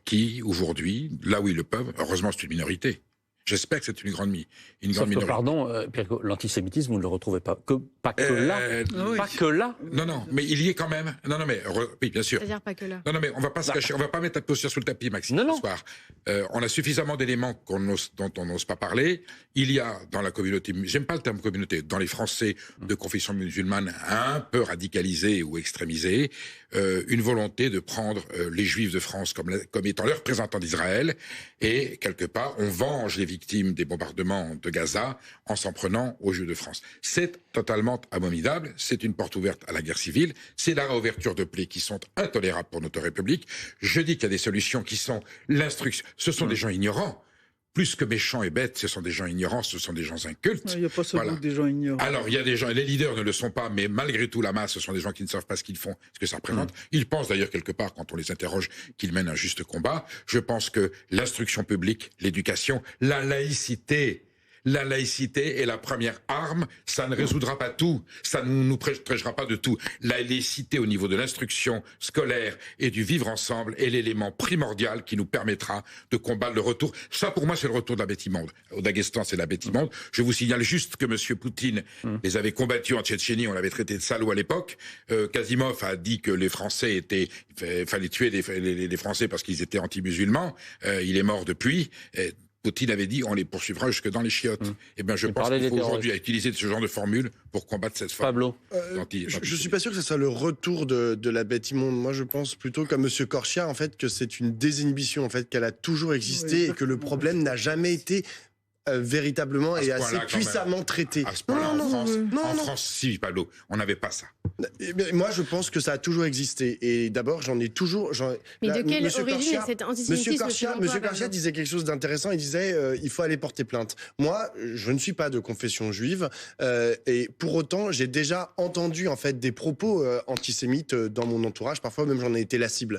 qui, aujourd'hui, là où ils le peuvent, heureusement c'est une minorité. J'espère que c'est une grande minorité. Pardon, Perico, l'antisémitisme, vous ne le retrouvez pas que là. Pas que là. Non, mais il y est quand même. Non, mais oui, bien sûr. C'est-à-dire pas que là. Non, mais on va pas se cacher, on va pas mettre la posture sous le tapis, Maxime, ce soir. On a suffisamment d'éléments dont on n'ose pas parler. Il y a dans la communauté, j'aime pas le terme communauté, dans les Français de confession musulmane un peu radicalisés ou extrémisés, une volonté de prendre les Juifs de France comme étant les représentants d'Israël, et quelque part on venge les victimes des bombardements de Gaza en s'en prenant aux Juifs de France. C'est totalement abominable, c'est une porte ouverte à la guerre civile, c'est la réouverture de plaies qui sont intolérables pour notre République. Je dis qu'il y a des solutions qui sont l'instruction. Ce sont des gens ignorants. Plus que méchants et bêtes, ce sont des gens ignorants, ce sont des gens incultes. Il n'y a pas seulement des gens ignorants. Alors, il y a des gens, les leaders ne le sont pas, mais malgré tout, la masse, ce sont des gens qui ne savent pas ce qu'ils font, ce que ça représente. Ils pensent d'ailleurs quelque part, quand on les interroge, qu'ils mènent un juste combat. Je pense que l'instruction publique, l'éducation, la laïcité, La laïcité est la première arme, ça ne résoudra pas tout, ça ne nous protégera pas de tout. La laïcité au niveau de l'instruction scolaire et du vivre ensemble est l'élément primordial qui nous permettra de combattre le retour. Ça, pour moi, c'est le retour de la bête immonde. Au Daghestan, c'est la bête immonde. Je vous signale juste que M. Poutine les avait combattus en Tchétchénie, on l'avait traité de salauds à l'époque. Kasimov a dit que les Français fallait tuer les Français parce qu'ils étaient anti-musulmans. Il est mort depuis. Poutine avait dit on les poursuivra jusque dans les chiottes. Eh bien, je pense qu'il faut aujourd'hui utiliser ce genre de formule pour combattre cette forme. Pablo, je suis pas sûr que ce soit le retour de la bête immonde. Moi, je pense plutôt comme M. Corchia, en fait, que c'est une désinhibition, en fait, qu'elle a toujours existé et que le problème n'a jamais été véritablement et assez puissamment traité. À ce point-là, en France, si, Pablo, on n'avait pas ça. Moi, je pense que ça a toujours existé. Et d'abord, j'en ai toujours... Mais de quelle origine est cet antisémitisme? Monsieur Corchia disait quelque chose d'intéressant. Il disait il faut aller porter plainte. Moi, je ne suis pas de confession juive. Et pour autant, j'ai déjà entendu en fait des propos antisémites dans mon entourage. Parfois, même j'en ai été la cible.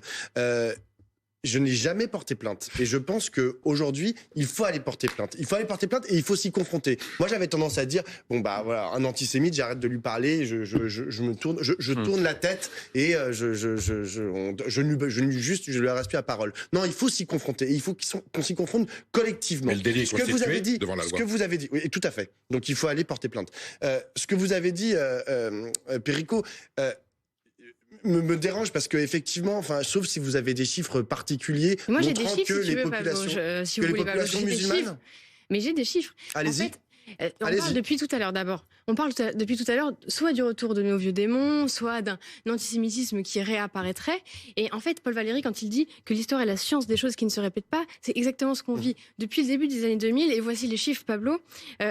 Je n'ai jamais porté plainte. Et je pense qu'aujourd'hui, il faut aller porter plainte. Il faut aller porter plainte et il faut s'y confronter. Moi, j'avais tendance à dire, bon, bah voilà, un antisémite, j'arrête de lui parler, je me tourne, je tourne la tête et je lui adresse plus la parole. Non, il faut s'y confronter. Et il faut qu'on s'y confronte collectivement. Mais le délit est constitué devant la loi. Ce que vous avez dit, oui, tout à fait. Donc, il faut aller porter plainte. Ce que vous avez dit, Perico, me dérange parce que effectivement, enfin, sauf si vous avez des chiffres particuliers. Moi, j'ai des montrant chiffres, que si tu les veux, populations, Pablo, si que vous les voulez, Pablo, populations j'ai des musulmanes. chiffres. Mais j'ai des chiffres. Allez-y. En fait, on parle depuis tout à l'heure d'abord. On parle depuis tout à l'heure soit du retour de nos vieux démons, soit d'un antisémitisme qui réapparaîtrait. Et en fait, Paul Valéry, quand il dit que l'histoire est la science des choses qui ne se répètent pas, c'est exactement ce qu'on vit depuis le début des années 2000. Et voici les chiffres, Pablo.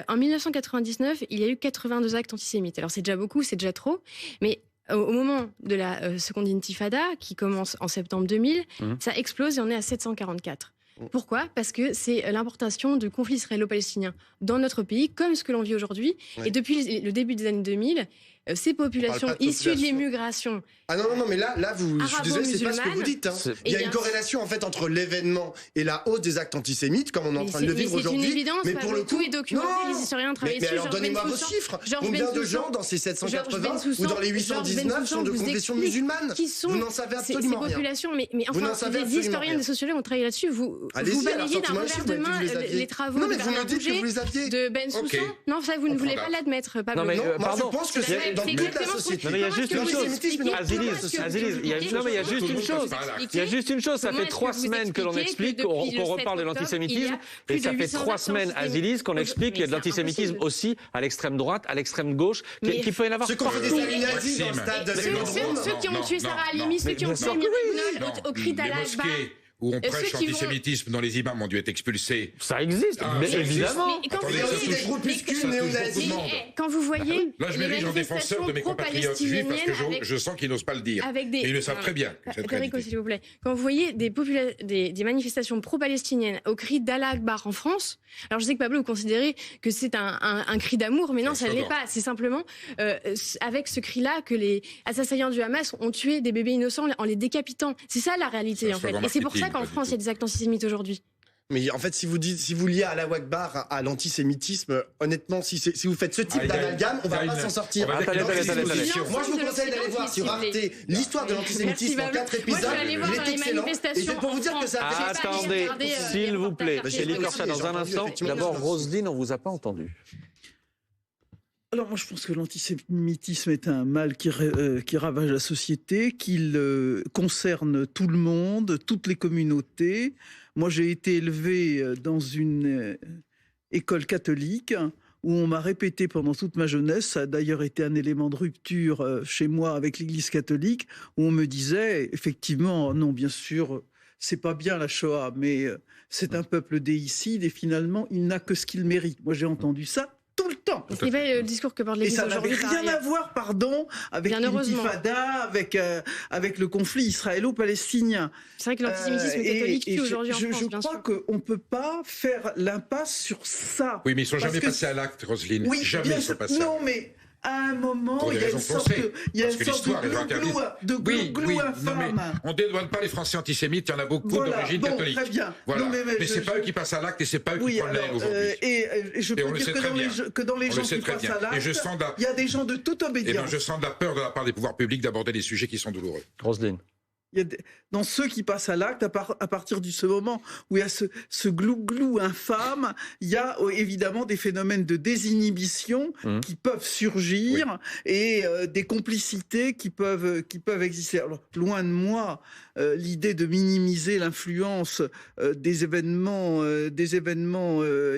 En 1999, il y a eu 82 actes antisémites. Alors c'est déjà beaucoup, c'est déjà trop. Mais au moment de la seconde intifada, qui commence en septembre 2000, ça explose et on est à 744. Pourquoi ? Parce que c'est l'importation de conflits israélo-palestiniens dans notre pays, comme ce que l'on vit aujourd'hui. Et depuis le début des années 2000, ces populations issues de l'immigration. Ah non, mais là, je suis désolé, c'est pas ce que vous dites. Hein. Il y a une corrélation en fait entre l'événement et la hausse des actes antisémites, comme on est en train de le vivre aujourd'hui. C'est une évidence, mais pour le coup, tout est documenté, les historiens travaillent dessus. Mais alors donnez-moi vos chiffres. Combien de gens dans ces 780 ou dans les 819 sont de confession musulmane? Vous n'en savez absolument rien. Ces populations, mais enfin, des historiens, des sociologues ont travaillé là-dessus. Vous balayez d'un revers de main les travaux de Bernard Bouger, de Ben Soussan. Non, ça, vous ne voulez pas l'admettre, Pablo. Non, moi je pense que c'est dans toute la société. Non, mais il y a juste une chose. Aziz, il y a juste une chose. Il y a juste une chose. Ça fait 3 semaines que l'on explique, qu'on reparle de l'antisémitisme. Et ça fait 3 semaines, Aziz, qu'on explique qu'il y a de l'antisémitisme aussi à l'extrême droite, à l'extrême gauche, qu'il peut y en avoir partout. Ceux qui ont tué Sarah Halimi, ceux qui ont tué Mireille Knoll au cri d'Al-Akbar. Où on prêche l'antisémitisme dans les imams ont dû être expulsés. Ça existe, mais évidemment. Quand vous voyez. Là, je m'érige en défenseur de mes compatriotes juifs parce que je sens qu'ils n'osent pas le dire. Et ils le savent très bien. S'il vous plaît. Quand vous voyez des manifestations pro-palestiniennes au cri d'Allah Akbar en France, alors je sais que Pablo, vous considérez que c'est un cri d'amour, mais non, ça ne l'est pas. C'est simplement avec ce cri-là que les assaillants du Hamas ont tué des bébés innocents en les décapitant. C'est ça la réalité, en fait. Et c'est pour ça qu'en France, il y a des actes antisémites aujourd'hui. Mais en fait, si vous liez Allah Akbar à l'antisémitisme, honnêtement, si vous faites ce type d'amalgame, on va pas s'en sortir. Moi, je vous conseille d'aller voir sur Arte l'histoire de l'antisémitisme en 4 épisodes. Il est excellent. Et c'est pour vous dire que ça fait... Attendez, s'il vous plaît. Elie Korcha, dans un instant. D'abord, Roselyne, on vous a pas entendu. Alors moi je pense que l'antisémitisme est un mal qui ravage la société, qu'il concerne tout le monde, toutes les communautés. Moi j'ai été élevé dans une école catholique où on m'a répété pendant toute ma jeunesse, ça a d'ailleurs été un élément de rupture chez moi avec l'Église catholique, où on me disait effectivement, non bien sûr, c'est pas bien la Shoah, mais c'est un peuple déicide et finalement il n'a que ce qu'il mérite. Moi j'ai entendu ça tout le temps. C'est le discours que porte l'Église aujourd'hui. Et ça n'avait rien à voir, avec l'intifada, avec le conflit israélo-palestinien. C'est vrai que l'antisémitisme catholique tue aujourd'hui en France, je crois qu'on ne peut pas faire l'impasse sur ça. Oui, mais ils ne sont jamais passés à l'acte, Roselyne. Oui, jamais ils sont passés. Non, mais à un moment, Pour il des y a une raisons sorte qu'on sait. de l'histoire est interdite. glou infâme. On ne dédouane pas les Français antisémites, il y en a beaucoup d'origine catholique. Très bien. Voilà. Non, mais c'est pas eux qui passent à l'acte et c'est pas eux qui prennent l'aile aujourd'hui. Et je peux dire que dans les gens qui passent à l'acte, il y a des gens de toute obédience. Je sens de la peur de la part des pouvoirs publics d'aborder des sujets qui sont douloureux. Roselyne. Dans ceux qui passent à l'acte, à partir de ce moment où il y a ce glou-glou infâme, il y a évidemment des phénomènes de désinhibition qui peuvent surgir et des complicités qui peuvent exister. Alors, loin de moi l'idée de minimiser l'influence des événements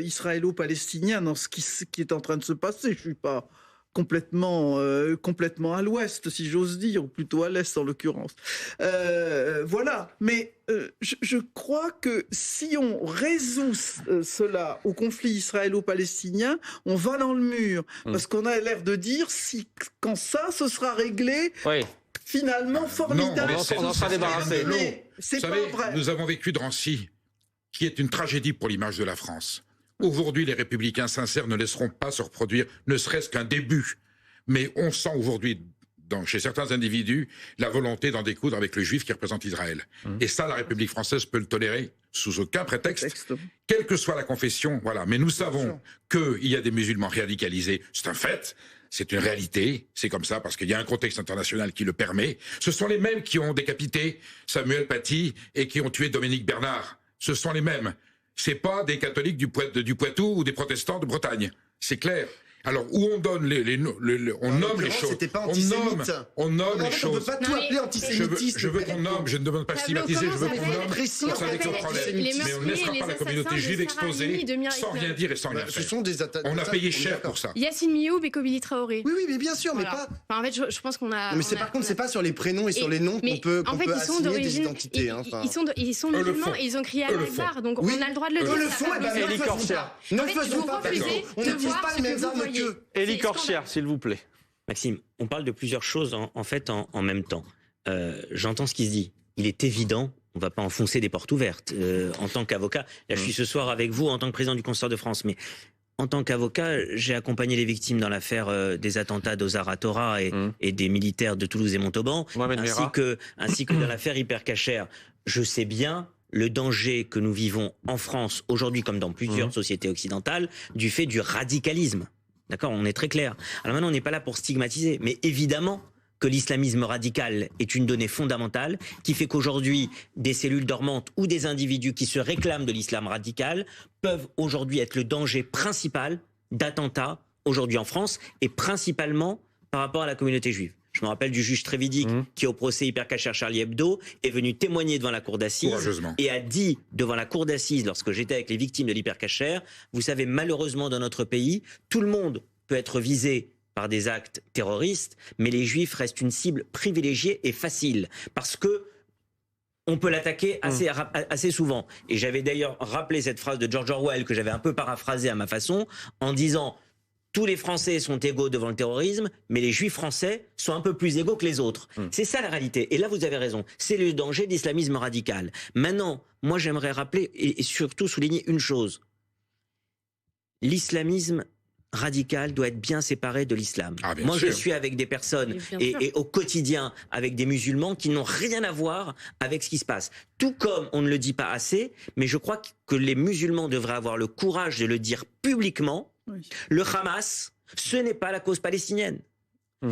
israélo-palestiniens dans ce qui est en train de se passer. Je suis pas complètement à l'ouest, si j'ose dire, ou plutôt à l'est en l'occurrence. Voilà. Mais je crois que si on résout cela au conflit israélo-palestinien, on va dans le mur. Parce qu'on a l'air de dire, quand ça, ce sera réglé... Oui. Finalement, formidable. Non, on en sera débarrassé. Mais c'est pas vrai. Nous avons vécu Drancy, qui est une tragédie pour l'image de la France. Aujourd'hui, les républicains sincères ne laisseront pas se reproduire, ne serait-ce qu'un début. Mais on sent aujourd'hui, chez certains individus, la volonté d'en découdre avec le juif qui représente Israël. Et ça, la République française peut le tolérer sous aucun prétexte, quelle que soit la confession. Voilà. Mais nous savons qu'il y a des musulmans radicalisés. C'est un fait. C'est une réalité, c'est comme ça, parce qu'il y a un contexte international qui le permet. Ce sont les mêmes qui ont décapité Samuel Paty et qui ont tué Dominique Bernard. Ce sont les mêmes. C'est pas des catholiques du Poitou ou des protestants de Bretagne. C'est clair. Alors, où on donne on nomme les choses. C'était pas on nomme les choses. On ne peut pas tout appeler antisémitisme. Je veux qu'on nomme, je ne demande pas stigmatiser, je veux qu'on nomme pour ça avec le problème. Mais on ne laissera pas la communauté juive exposée sans rien dire et sans rien faire. On a payé cher pour ça. Yassine Mioub et Kobili Traoré. Oui, mais bien sûr, mais pas... En fait, je pense qu'on a... Mais par contre, c'est pas sur les prénoms et sur les noms qu'on peut assigner des identités. Ils sont musulmans et ils ont crié à l'Akbar, donc on a le droit de le dire. Le fond, Élie Corchia. Ne faisons pas, on n'utilise pas les mêmes armes qu'eux. Élie Corchia, s'il vous plaît. Maxime, on parle de plusieurs choses en même temps. J'entends ce qui se dit. Il est évident, on ne va pas enfoncer des portes ouvertes. En tant qu'avocat, là je suis ce soir avec vous en tant que président du Consortium de France, mais en tant qu'avocat, j'ai accompagné les victimes dans l'affaire des attentats d'Ozar Torah et des militaires de Toulouse et Montauban, ainsi que dans l'affaire Hyper Cacher. Je sais bien le danger que nous vivons en France aujourd'hui, comme dans plusieurs sociétés occidentales, du fait du radicalisme. D'accord, on est très clair. Alors maintenant, on n'est pas là pour stigmatiser, mais évidemment que l'islamisme radical est une donnée fondamentale qui fait qu'aujourd'hui, des cellules dormantes ou des individus qui se réclament de l'islam radical peuvent aujourd'hui être le danger principal d'attentats aujourd'hui en France et principalement par rapport à la communauté juive. Je me rappelle du juge Trévidic qui, au procès Hyper Cacher Charlie Hebdo, est venu témoigner devant la cour d'assises et a dit devant la cour d'assises, lorsque j'étais avec les victimes de l'Hyper Cacher, vous savez, malheureusement dans notre pays, tout le monde peut être visé par des actes terroristes, mais les juifs restent une cible privilégiée et facile, parce que on peut l'attaquer assez souvent. Et j'avais d'ailleurs rappelé cette phrase de George Orwell que j'avais un peu paraphrasée à ma façon, en disant tous les Français sont égaux devant le terrorisme, mais les Juifs français sont un peu plus égaux que les autres. C'est ça la réalité. Et là, vous avez raison. C'est le danger de l'islamisme radical. Maintenant, moi, j'aimerais rappeler et surtout souligner une chose. L'islamisme radical doit être bien séparé de l'islam. Moi, je suis avec des personnes et au quotidien avec des musulmans qui n'ont rien à voir avec ce qui se passe. Tout comme on ne le dit pas assez, mais je crois que les musulmans devraient avoir le courage de le dire publiquement. Le Hamas, ce n'est pas la cause palestinienne.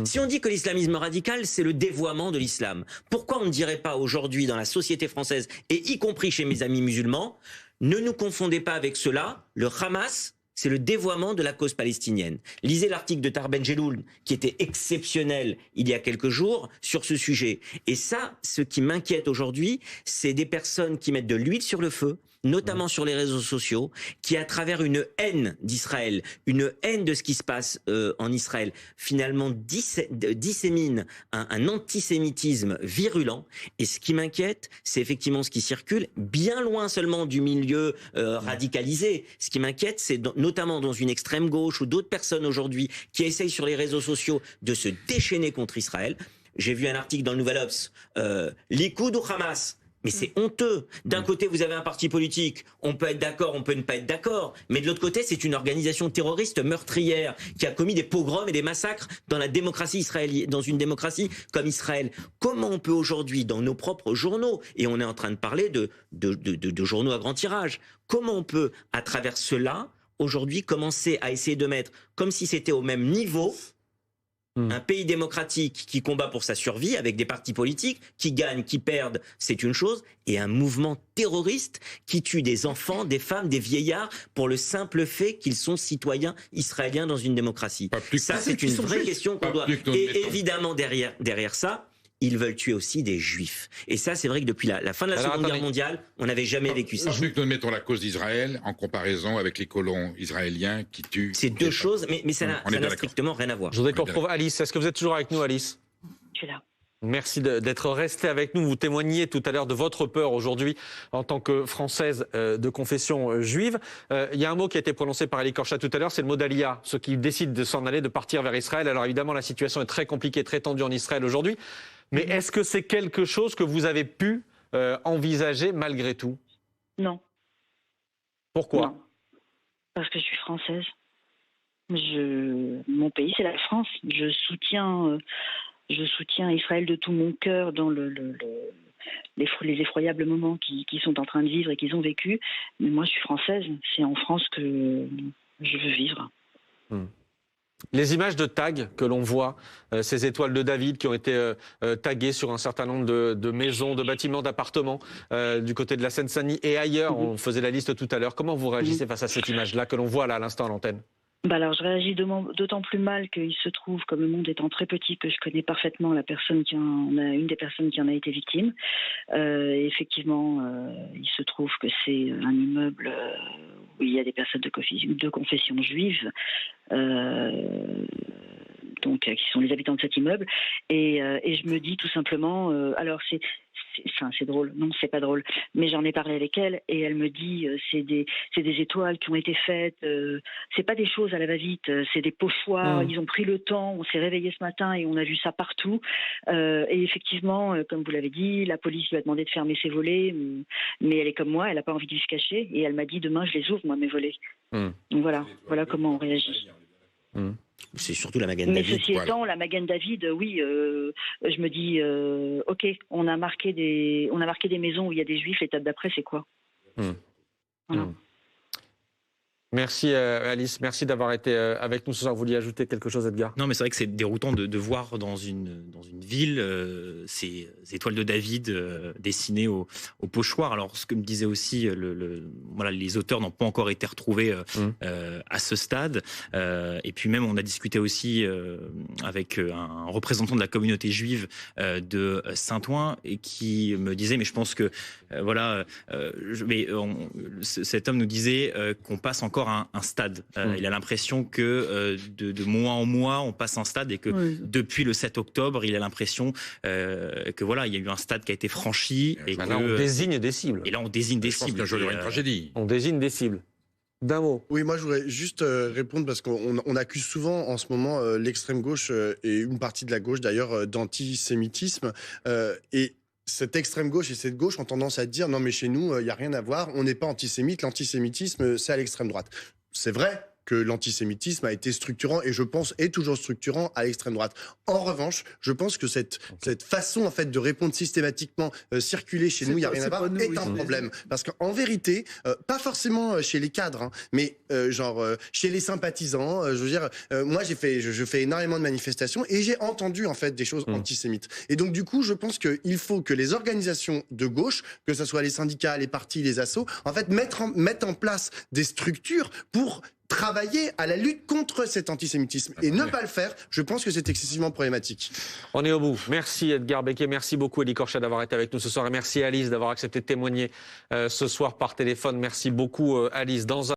Si on dit que l'islamisme radical, c'est le dévoiement de l'islam, pourquoi on ne dirait pas aujourd'hui dans la société française, et y compris chez mes amis musulmans, ne nous confondez pas avec cela, le Hamas, c'est le dévoiement de la cause palestinienne. Lisez l'article de Tahar Ben Jelloun, qui était exceptionnel il y a quelques jours, sur ce sujet. Et ça, ce qui m'inquiète aujourd'hui, c'est des personnes qui mettent de l'huile sur le feu, notamment sur les réseaux sociaux, qui à travers une haine d'Israël, une haine de ce qui se passe en Israël, finalement disséminent un antisémitisme virulent. Et ce qui m'inquiète, c'est effectivement ce qui circule, bien loin seulement du milieu radicalisé. Ce qui m'inquiète, c'est notamment dans une extrême gauche ou d'autres personnes aujourd'hui qui essayent sur les réseaux sociaux de se déchaîner contre Israël. J'ai vu un article dans le Nouvel Obs, Likoud ou Hamas. Mais c'est honteux. D'un côté, vous avez un parti politique, on peut être d'accord, on peut ne pas être d'accord, mais de l'autre côté, c'est une organisation terroriste meurtrière qui a commis des pogroms et des massacres dans la démocratie israélienne, dans une démocratie comme Israël. Comment on peut aujourd'hui, dans nos propres journaux, et on est en train de parler de journaux à grand tirage, comment on peut, à travers cela, aujourd'hui, commencer à essayer de mettre, comme si c'était au même niveau, un pays démocratique qui combat pour sa survie avec des partis politiques qui gagnent, qui perdent, c'est une chose, et un mouvement terroriste qui tue des enfants, des femmes, des vieillards pour le simple fait qu'ils sont citoyens israéliens dans une démocratie. Ça, c'est une vraie question qu'on doit... Et évidemment, derrière ça, ils veulent tuer aussi des juifs. Et ça, c'est vrai que depuis la fin de la Seconde Guerre mondiale, on n'avait jamais vécu ça. Plus que nous mettons la cause d'Israël en comparaison avec les colons israéliens qui tuent... C'est deux choses, mais ça n'a strictement rien à voir. Je voudrais qu'on retrouve Alice. Est-ce que vous êtes toujours avec nous, Alice? Je suis là. Merci d'être resté avec nous. Vous témoigniez tout à l'heure de votre peur aujourd'hui en tant que Française de confession juive. Il y a un mot qui a été prononcé par Eli Korcha tout à l'heure, c'est le mot d'Aliyah, ceux qui décident de s'en aller, de partir vers Israël. Alors évidemment, la situation est très compliquée, très tendue en Israël aujourd'hui. Mais est-ce que c'est quelque chose que vous avez pu envisager malgré tout? Non. Pourquoi? Non. Parce que je suis française. Mon pays, c'est la France. Je soutiens Israël de tout mon cœur dans les effroyables moments qu'ils sont en train de vivre et qu'ils ont vécu. Mais moi, je suis française. C'est en France que je veux vivre. Les images de tags que l'on voit, ces étoiles de David qui ont été taguées sur un certain nombre de maisons, de bâtiments, d'appartements du côté de la Seine-Saint-Denis et ailleurs, on faisait la liste tout à l'heure. Comment vous réagissez face à cette image-là que l'on voit là à l'instant à l'antenne? Alors, je réagis d'autant plus mal qu'il se trouve, comme le monde étant très petit, que je connais parfaitement une des personnes qui en a été victime. Effectivement, il se trouve que c'est un immeuble où il y a des personnes de confession juive, donc qui sont les habitants de cet immeuble. Et je me dis tout simplement, alors c'est drôle, non, c'est pas drôle, mais j'en ai parlé avec elle et elle me dit c'est des étoiles qui ont été faites, c'est pas des choses à la va-vite, c'est des pochoirs, ils ont pris le temps, on s'est réveillé ce matin et on a vu ça partout. Et effectivement, comme vous l'avez dit, la police lui a demandé de fermer ses volets, mais elle est comme moi, elle n'a pas envie de se cacher et elle m'a dit demain je les ouvre moi mes volets. Donc voilà comment on réagit. C'est surtout la Magen David. Mais ceci étant, la Magen David, oui, je me dis, ok, on a marqué des maisons où il y a des juifs, l'étape d'après, c'est quoi? Voilà. Merci Alice, merci d'avoir été avec nous ce soir. Vous vouliez ajouter quelque chose, Edgar? Non, mais c'est vrai que c'est déroutant de voir dans une ville ces étoiles de David dessinées au pochoir. Alors, ce que me disait aussi, les auteurs n'ont pas encore été retrouvés à ce stade. Et puis même, on a discuté aussi avec un représentant de la communauté juive de Saint-Ouen et qui me disait, mais je pense que cet homme nous disait qu'on passe encore un stade. Il a l'impression que de mois en mois, on passe un stade et que depuis le 7 octobre, il a l'impression que voilà, il y a eu un stade qui a été franchi. Et là, on désigne des cibles. Et là, on désigne des cibles. Je pense qu'il y aura une tragédie. On désigne des cibles. D'un mot. Oui, moi je voudrais juste répondre parce qu'on accuse souvent en ce moment l'extrême gauche et une partie de la gauche d'ailleurs d'antisémitisme. Et cette extrême gauche et cette gauche ont tendance à dire non mais chez nous il n'y a rien à voir, on n'est pas antisémite, l'antisémitisme c'est à l'extrême droite. C'est vrai que l'antisémitisme a été structurant et je pense est toujours structurant à l'extrême droite. En revanche, je pense que cette façon en fait de répondre systématiquement circuler chez nous, il n'y a rien à voir, est un problème. Parce qu'en vérité, pas forcément chez les cadres, mais chez les sympathisants, je veux dire, moi je fais énormément de manifestations et j'ai entendu en fait des choses antisémites. Et donc du coup, je pense qu'il faut que les organisations de gauche, que ce soit les syndicats, les partis, les assos, en fait mettent en place des structures pour travailler à la lutte contre cet antisémitisme. Et ne pas le faire, je pense que c'est excessivement problématique. On est au bout. Merci Edgar Becquet, merci beaucoup Eli Korcha d'avoir été avec nous ce soir et merci Alice d'avoir accepté de témoigner ce soir par téléphone. Merci beaucoup Alice.